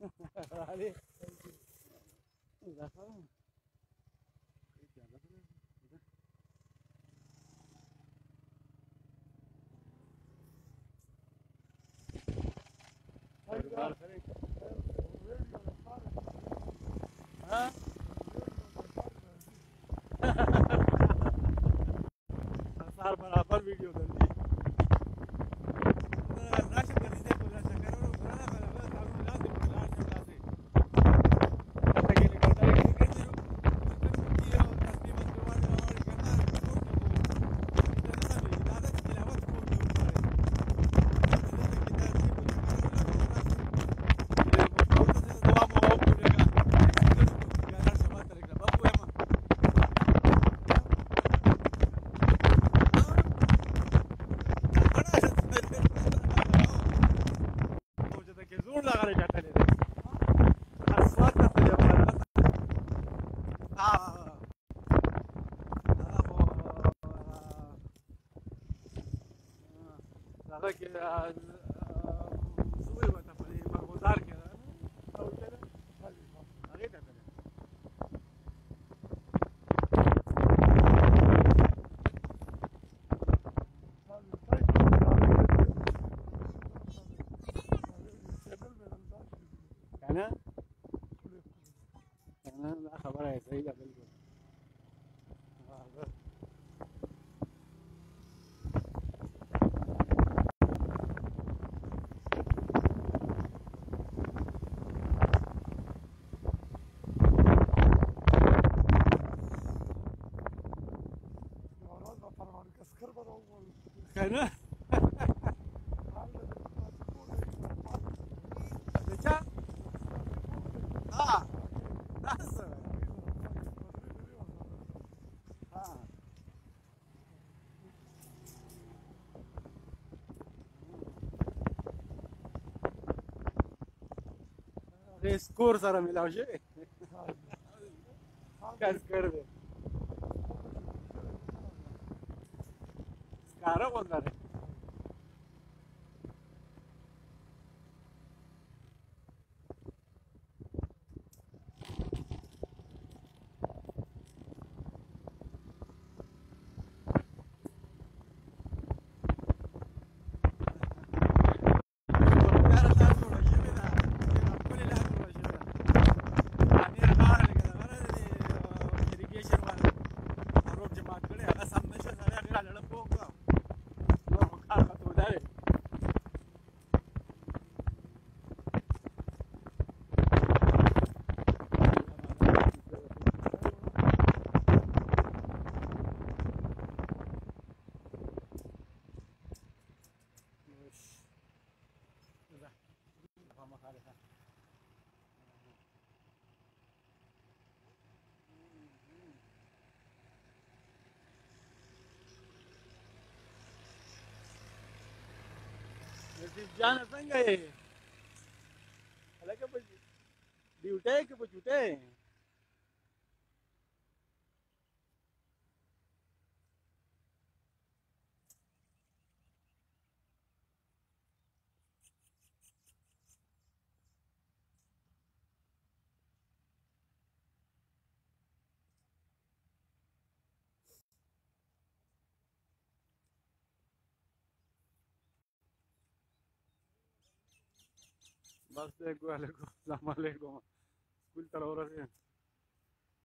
عليه. ها صار برابر ویډیو دلته راشه د دې په لاسه کارو غواړم هغه تعلق لاندې بلار څه تاسو هغه کې لګیدل کې کېږي یو تصمیم ورته وایي کنه هغه کې سوي وته په برغزار کې او کنه هغه ته کنه کنه دا خبره صحیح ده بالکل کنه دچا تاسو سکور سره ملاو شي کار کړ دې سکاره وندره جان څنګه یې هلکه په ډیوټۍ کې په چوټۍ बस एक वालेकुम अस्सलाम वालेकुम स्कूल तरह